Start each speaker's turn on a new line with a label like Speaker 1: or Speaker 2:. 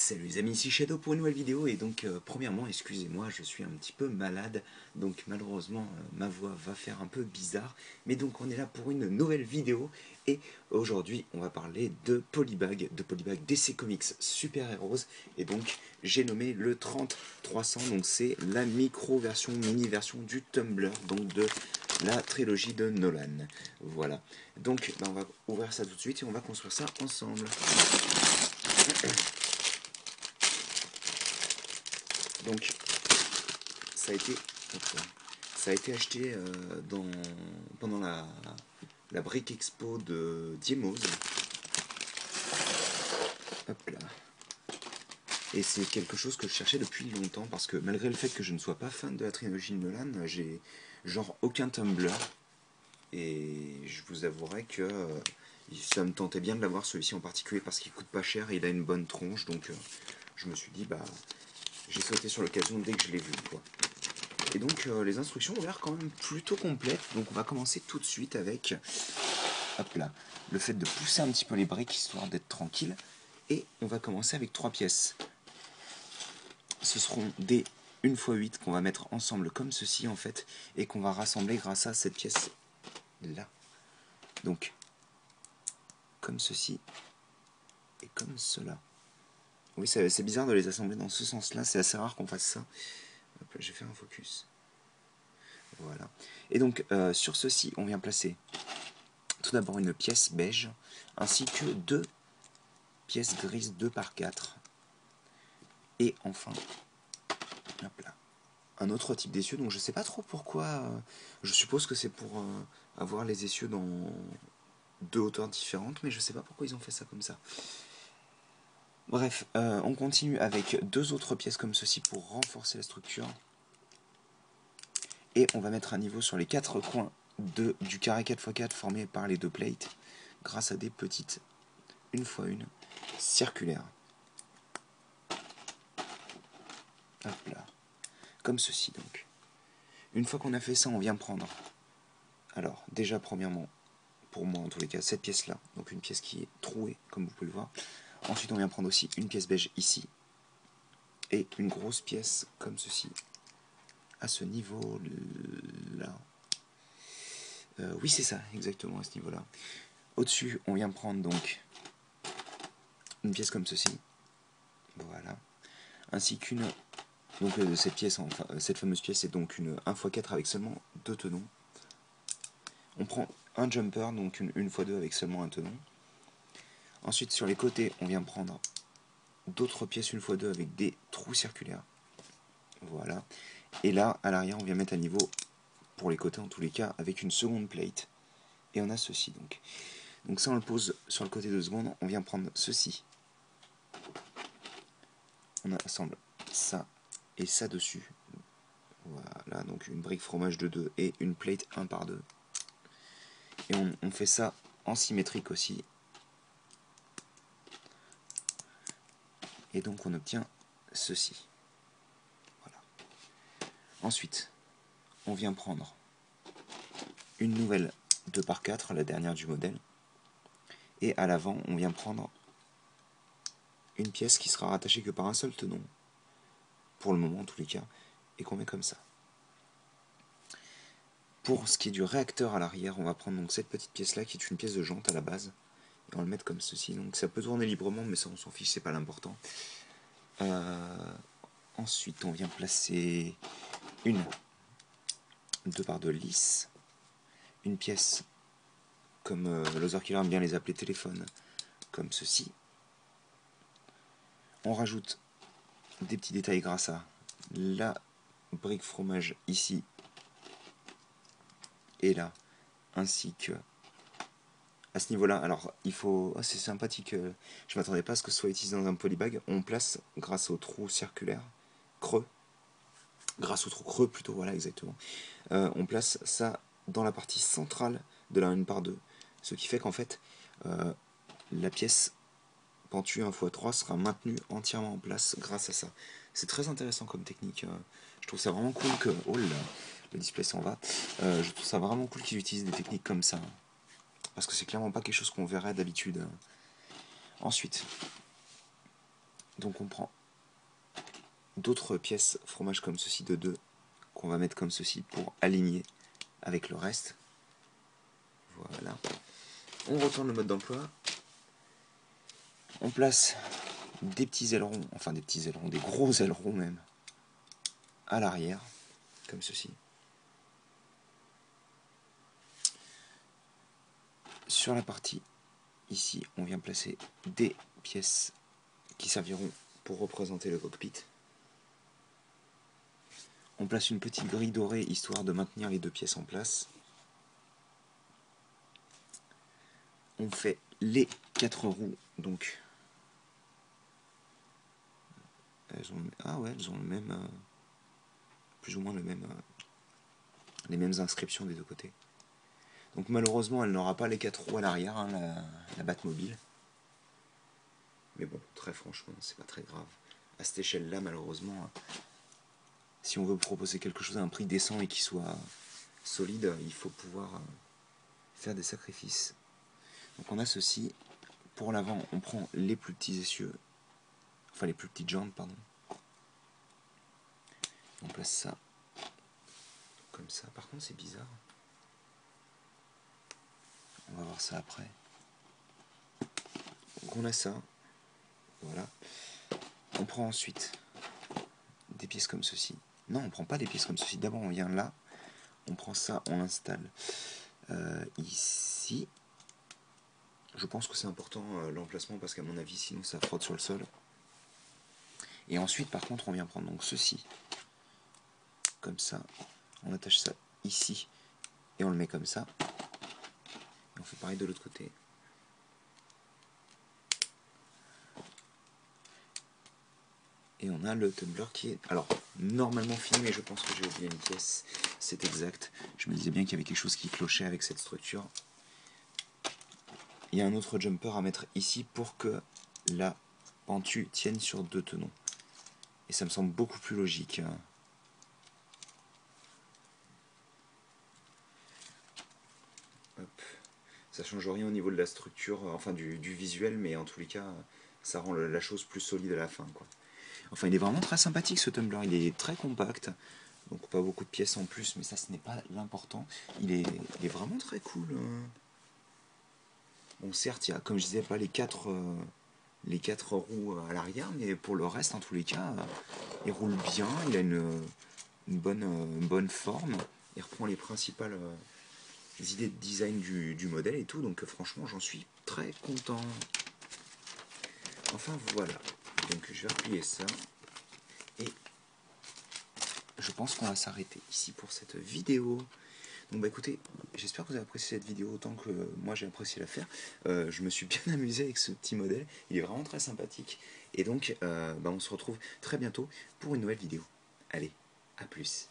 Speaker 1: Salut les amis, ici Shadow pour une nouvelle vidéo et donc premièrement excusez-moi, je suis un petit peu malade donc malheureusement ma voix va faire un peu bizarre, mais donc on est là pour une nouvelle vidéo et aujourd'hui on va parler de Polybag DC Comics Super Heroes et donc j'ai nommé le 30-300, donc c'est la micro version, mini version du Tumblr donc de la trilogie de Nolan. Voilà, donc on va ouvrir ça tout de suite et on va construire ça ensemble. Donc, ça a été acheté pendant la Brick Expo de Diemos. Hop là. Et c'est quelque chose que je cherchais depuis longtemps parce que malgré le fait que je ne sois pas fan de la trilogie de Nolan, j'ai genre aucun Tumblr. Et je vous avouerai que ça me tentait bien de l'avoir, celui-ci en particulier, parce qu'il coûte pas cher et il a une bonne tronche. Donc je me suis dit, bah, j'ai sauté sur l'occasion dès que je l'ai vu, quoi. Et donc les instructions ont l'air quand même plutôt complètes, donc on va commencer tout de suite avec, hop là, le fait de pousser un petit peu les briques histoire d'être tranquille, et on va commencer avec 3 pièces. Ce seront des 1x8 qu'on va mettre ensemble comme ceci en fait, et qu'on va rassembler grâce à cette pièce là. Donc, comme ceci, et comme cela. Oui, c'est bizarre de les assembler dans ce sens-là, c'est assez rare qu'on fasse ça. Hop là, je vais faire un focus. Voilà. Et donc, sur ceci, on vient placer tout d'abord une pièce beige, ainsi que 2 pièces grises 2x4. Et enfin, hop là, un autre type d'essieu, donc je sais pas trop pourquoi, je suppose que c'est pour avoir les essieux dans 2 hauteurs différentes, mais je sais pas pourquoi ils ont fait ça comme ça. Bref, on continue avec 2 autres pièces comme ceci pour renforcer la structure. Et on va mettre un niveau sur les 4 coins du carré 4x4 formé par les 2 plates, grâce à des petites 1x1 circulaires. Hop là. Comme ceci donc. Une fois qu'on a fait ça, on vient prendre, alors déjà premièrement, pour moi en tous les cas, cette pièce là, donc une pièce qui est trouée comme vous pouvez le voir. Ensuite on vient prendre aussi une pièce beige ici, et une grosse pièce comme ceci, à ce niveau là. Oui c'est ça, exactement à ce niveau là. Au-dessus on vient prendre donc une pièce comme ceci, voilà, ainsi qu'une, donc cette pièce, enfin, cette fameuse pièce est donc une 1x4 avec seulement 2 tenons. On prend un jumper, donc une 1x2 avec seulement un tenon. Ensuite sur les côtés on vient prendre d'autres pièces 1x2 avec des trous circulaires. Voilà. Et là à l'arrière on vient mettre à niveau, pour les côtés en tous les cas, avec une seconde plate. Et on a ceci donc. Donc ça on le pose sur le côté 2 secondes, on vient prendre ceci. On assemble ça et ça dessus. Voilà, donc une brique fromage de 2 et une plate 1x2. Et on fait ça en symétrique aussi. Et donc on obtient ceci. Voilà. Ensuite, on vient prendre une nouvelle 2x4, la dernière du modèle. Et à l'avant, on vient prendre une pièce qui sera rattachée que par un seul tenon, pour le moment en tous les cas, et qu'on met comme ça. Pour ce qui est du réacteur à l'arrière, on va prendre donc cette petite pièce là qui est une pièce de jante à la base, et on va le mettre comme ceci. Donc ça peut tourner librement, mais ça on s'en fiche, c'est pas l'important. Ensuite, on vient placer une 2x2 lisse, une pièce comme Lothar aime bien les appeler téléphone, comme ceci. On rajoute des petits détails grâce à la brique fromage ici et là, ainsi que à ce niveau là. Alors il faut, oh, c'est sympathique, je m'attendais pas à ce que ce soit utilisé dans un polybag. On place grâce au trou circulaire creux, grâce au trou creux plutôt, voilà exactement, on place ça dans la partie centrale de la 1x2, ce qui fait qu'en fait la pièce pentue 1x3 sera maintenue entièrement en place grâce à ça. C'est très intéressant comme technique. Je trouve ça vraiment cool que... Oh là, le display s'en va. Je trouve ça vraiment cool qu'ils utilisent des techniques comme ça. Parce que c'est clairement pas quelque chose qu'on verrait d'habitude. Ensuite, Donc on prend d'autres pièces fromage comme ceci de 2 qu'on va mettre comme ceci pour aligner avec le reste. Voilà. On retourne le mode d'emploi. On place des petits ailerons, enfin des petits ailerons, des gros ailerons même, à l'arrière, comme ceci. Sur la partie ici, on vient placer des pièces qui serviront pour représenter le cockpit. On place une petite grille dorée histoire de maintenir les 2 pièces en place. On fait les 4 roues, donc elles ont le même, plus ou moins le même, les mêmes inscriptions des 2 côtés. Donc malheureusement, elle n'aura pas les 4 roues à l'arrière, hein, la Batmobile. Mais bon, très franchement, c'est pas très grave. À cette échelle-là, malheureusement, si on veut proposer quelque chose à un prix décent et qui soit solide, il faut pouvoir faire des sacrifices. Donc on a ceci. Pour l'avant, on prend les plus petits essieux, enfin les plus petites jantes, pardon. On place ça comme ça. Par contre, c'est bizarre. On va voir ça après. Donc on a ça. Voilà. On prend ensuite des pièces comme ceci. Non, on prend pas des pièces comme ceci. D'abord, on vient là. On prend ça, on l'installe ici. Je pense que c'est important l'emplacement parce qu'à mon avis, sinon ça frotte sur le sol. Et ensuite, par contre, on vient prendre donc ceci. Comme ça. On attache ça ici. Et on le met comme ça. Et on fait pareil de l'autre côté. Et on a le tumbler qui est, alors, normalement fini, mais je pense que j'ai oublié une pièce. C'est exact. Je me disais bien qu'il y avait quelque chose qui clochait avec cette structure. Il y a un autre jumper à mettre ici pour que la pentue tienne sur 2 tenons. Et ça me semble beaucoup plus logique. Hop. Ça change rien au niveau de la structure, enfin du visuel, mais en tous les cas, ça rend la chose plus solide à la fin, quoi. Enfin, il est vraiment très sympathique ce tumbler, il est très compact, donc pas beaucoup de pièces en plus, mais ça ce n'est pas l'important. Il est vraiment très cool. Bon, certes, il y a, comme je disais, pas les quatre roues à l'arrière, mais pour le reste, en tous les cas, il roule bien, il a une bonne forme, il reprend les principales idées de design du modèle et tout, donc franchement, j'en suis très content. Enfin, voilà. Donc, je vais appuyer ça. Et je pense qu'on va s'arrêter ici pour cette vidéo. Donc bah écoutez, j'espère que vous avez apprécié cette vidéo autant que moi j'ai apprécié la faire. Je me suis bien amusé avec ce petit modèle, il est vraiment très sympathique. Et donc on se retrouve très bientôt pour une nouvelle vidéo. Allez, à plus.